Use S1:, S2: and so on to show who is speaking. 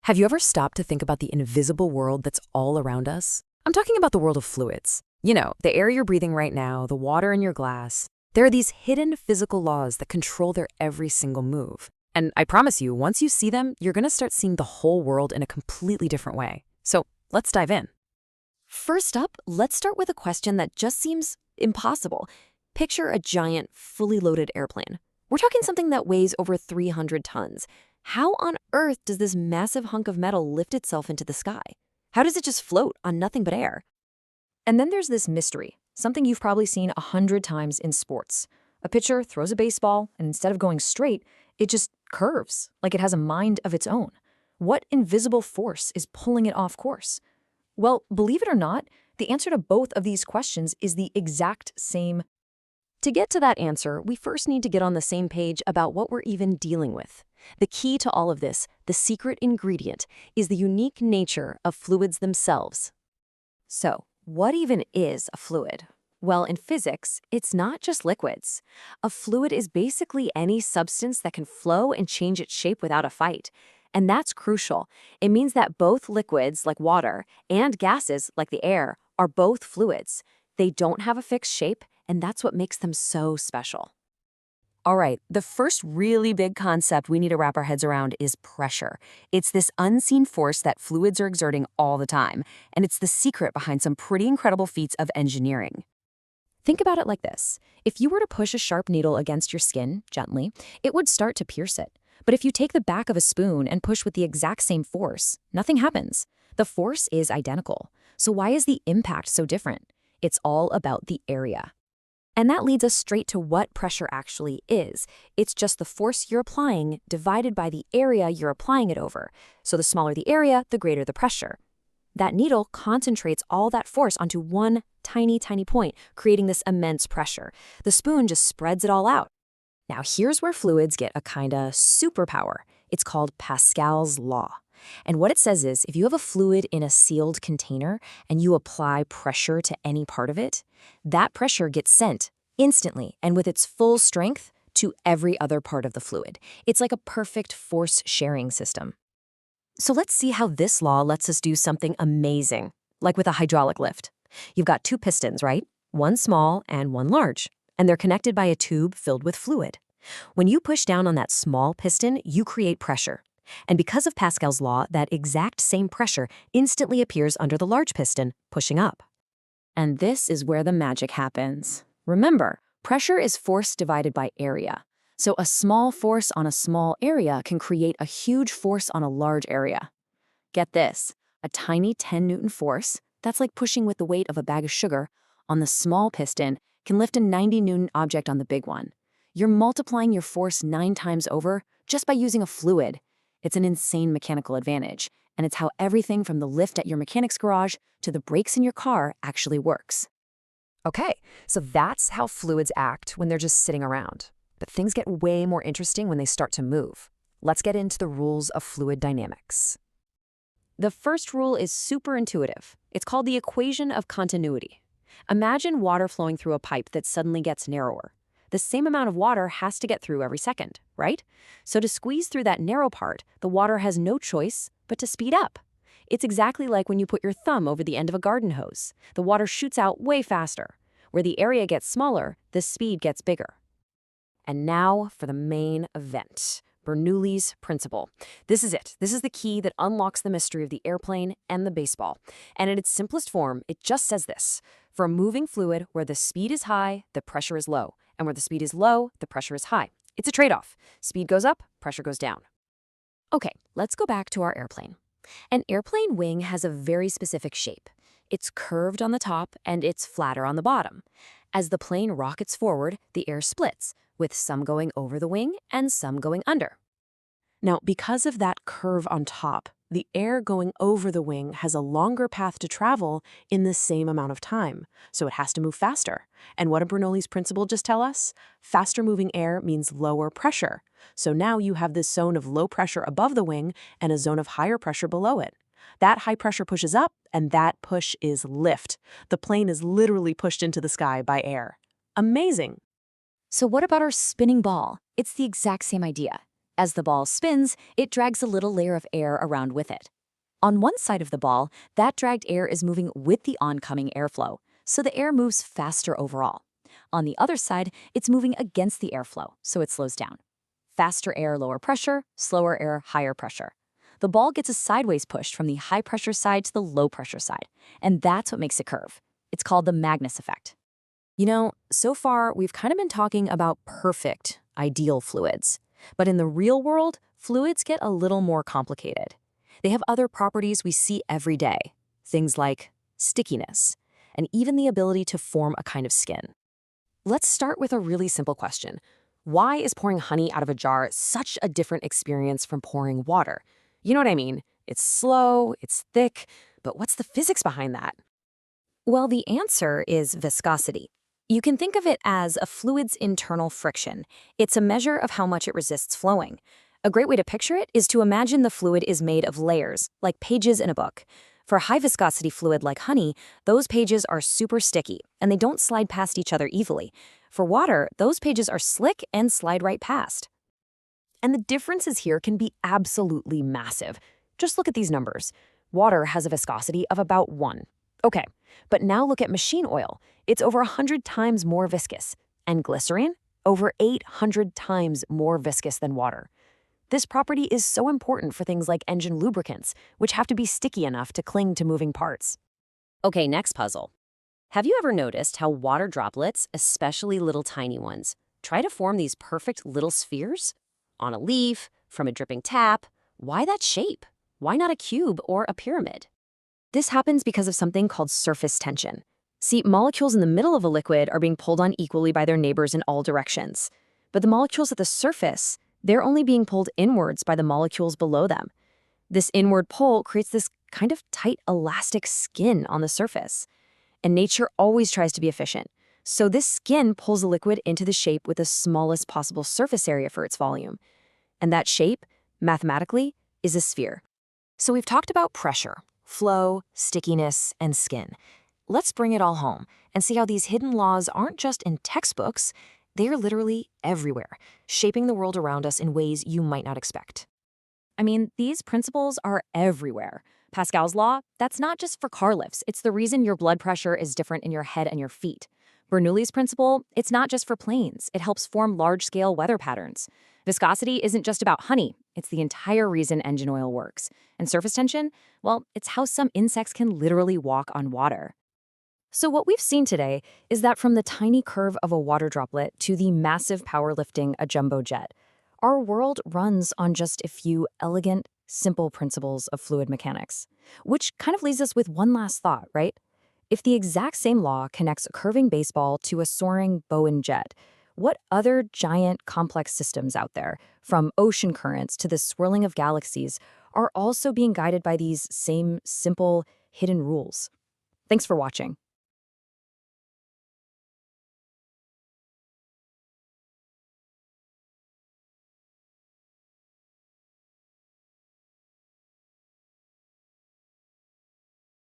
S1: Have you ever stopped to think about the invisible world that's all around us? I'm talking about the world of fluids. You know, the air you're breathing right now, the water in your glass. There are these hidden physical laws that control their every single move. And I promise you, once you see them, you're going to start seeing the whole world in a completely different way. So let's dive in.
S2: First up, let's start with a question that just seems impossible. Picture a giant, fully loaded airplane. We're talking something that weighs over 300 tons. How on earth does this massive hunk of metal lift itself into the sky? How does it just float on nothing but air? And then there's this mystery, something you've probably seen 100 times in sports. A pitcher throws a baseball, and instead of going straight, it just curves, like it has a mind of its own. What invisible force is pulling it off course? Well, believe it or not, the answer to both of these questions is the exact same. To get to that answer, we first need to get on the same page about what we're even dealing with. The key to all of this, the secret ingredient, is the unique nature of fluids themselves. So, what even is a fluid? Well, in physics, it's not just liquids. A fluid is basically any substance that can flow and change its shape without a fight. And that's crucial. It means that both liquids, like water, and gases, like the air, are both fluids. They don't have a fixed shape, and that's what makes them so special. All right, the first really big concept we need to wrap our heads around is pressure. It's this unseen force that fluids are exerting all the time, and it's the secret behind some pretty incredible feats of engineering. Think about it like this. If you were to push a sharp needle against your skin, gently, it would start to pierce it. But if you take the back of a spoon and push with the exact same force, nothing happens. The force is identical. So why is the impact so different? It's all about the area. And that leads us straight to what pressure actually is. It's just the force you're applying divided by the area you're applying it over. So the smaller the area, the greater the pressure. That needle concentrates all that force onto one tiny point, creating this immense pressure. The spoon just spreads it all out. Now here's where fluids get a kinda superpower. It's called Pascal's Law. And what it says is, if you have a fluid in a sealed container and you apply pressure to any part of it, that pressure gets sent instantly and with its full strength to every other part of the fluid. It's like a perfect force-sharing system. So let's see how this law lets us do something amazing, like with a hydraulic lift. You've got two pistons, right? One small and one large, and they're connected by a tube filled with fluid. When you push down on that small piston, you create pressure. And because of Pascal's law, that exact same pressure instantly appears under the large piston, pushing up. And this is where the magic happens. Remember, pressure is force divided by area. So a small force on a small area can create a huge force on a large area. Get this, a tiny 10-Newton force, that's like pushing with the weight of a bag of sugar, on the small piston can lift a 90-Newton object on the big one. You're multiplying your force 9 times over just by using a fluid. It's an insane mechanical advantage, and it's how everything from the lift at your mechanic's garage to the brakes in your car actually works.
S1: Okay, so that's how fluids act when they're just sitting around. But things get way more interesting when they start to move. Let's get into the rules of fluid dynamics.
S2: The first rule is super intuitive. It's called the equation of continuity. Imagine water flowing through a pipe that suddenly gets narrower. The same amount of water has to get through every second, right? So to squeeze through that narrow part, the water has no choice but to speed up. It's exactly like when you put your thumb over the end of a garden hose. The water shoots out way faster. Where the area gets smaller, the speed gets bigger. And now for the main event, Bernoulli's Principle. This is it. This is the key that unlocks the mystery of the airplane and the baseball. And in its simplest form, it just says this. For a moving fluid, where the speed is high, the pressure is low. And where the speed is low, the pressure is high. It's a trade-off. Speed goes up, pressure goes down. Okay, let's go back to our airplane. An airplane wing has a very specific shape. It's curved on the top and it's flatter on the bottom. As the plane rockets forward, the air splits, with some going over the wing and some going under.
S3: Now, because of that curve on top, the air going over the wing has a longer path to travel in the same amount of time, so it has to move faster. And what did Bernoulli's principle just tell us? Faster moving air means lower pressure. So now you have this zone of low pressure above the wing and a zone of higher pressure below it. That high pressure pushes up, and that push is lift. The plane is literally pushed into the sky by air. Amazing!
S2: So what about our spinning ball? It's the exact same idea. As the ball spins, it drags a little layer of air around with it. On one side of the ball, that dragged air is moving with the oncoming airflow, so the air moves faster overall. On the other side, it's moving against the airflow, so it slows down. Faster air, lower pressure; slower air, higher pressure. The ball gets a sideways push from the high pressure side to the low pressure side, and that's what makes it curve. It's called the Magnus effect.
S1: You know, so far we've kind of been talking about perfect, ideal fluids. But in the real world, fluids get a little more complicated. They have other properties we see every day, things like stickiness, and even the ability to form a kind of skin. Let's start with a really simple question. Why is pouring honey out of a jar such a different experience from pouring water? You know what I mean? It's slow, it's thick, but what's the physics behind that?
S2: Well, the answer is viscosity. You can think of it as a fluid's internal friction. It's a measure of how much it resists flowing. A great way to picture it is to imagine the fluid is made of layers, like pages in a book. For a high-viscosity fluid like honey, those pages are super sticky, and they don't slide past each other easily. For water, those pages are slick and slide right past.
S1: And the differences here can be absolutely massive. Just look at these numbers. Water has a viscosity of about 1. Okay, but now look at machine oil. It's over 100 times more viscous. And glycerin? Over 800 times more viscous than water. This property is so important for things like engine lubricants, which have to be sticky enough to cling to moving parts.
S2: Okay, next puzzle. Have you ever noticed how water droplets, especially little tiny ones, try to form these perfect little spheres? On a leaf, from a dripping tap. Why that shape? Why not a cube or a pyramid?
S1: This happens because of something called surface tension. See, molecules in the middle of a liquid are being pulled on equally by their neighbors in all directions. But the molecules at the surface, they're only being pulled inwards by the molecules below them. This inward pull creates this kind of tight, elastic skin on the surface. And nature always tries to be efficient. So this skin pulls the liquid into the shape with the smallest possible surface area for its volume. And that shape, mathematically, is a sphere. So we've talked about pressure, flow, stickiness, and skin. Let's bring it all home and see how these hidden laws aren't just in textbooks, they're literally everywhere, shaping the world around us in ways you might not expect.
S2: I mean, these principles are everywhere. Pascal's law, that's not just for car lifts. It's the reason your blood pressure is different in your head and your feet. Bernoulli's principle, it's not just for planes. It helps form large-scale weather patterns. Viscosity isn't just about honey. It's the entire reason engine oil works. And surface tension, well, it's how some insects can literally walk on water. So what we've seen today is that from the tiny curve of a water droplet to the massive power lifting a jumbo jet, our world runs on just a few elegant, simple principles of fluid mechanics. Which kind of leaves us with one last thought, right? If the exact same law connects a curving baseball to a soaring Boeing jet, what other giant complex systems out there, from ocean currents to the swirling of galaxies, are also being guided by these same simple, hidden rules? Thanks for watching.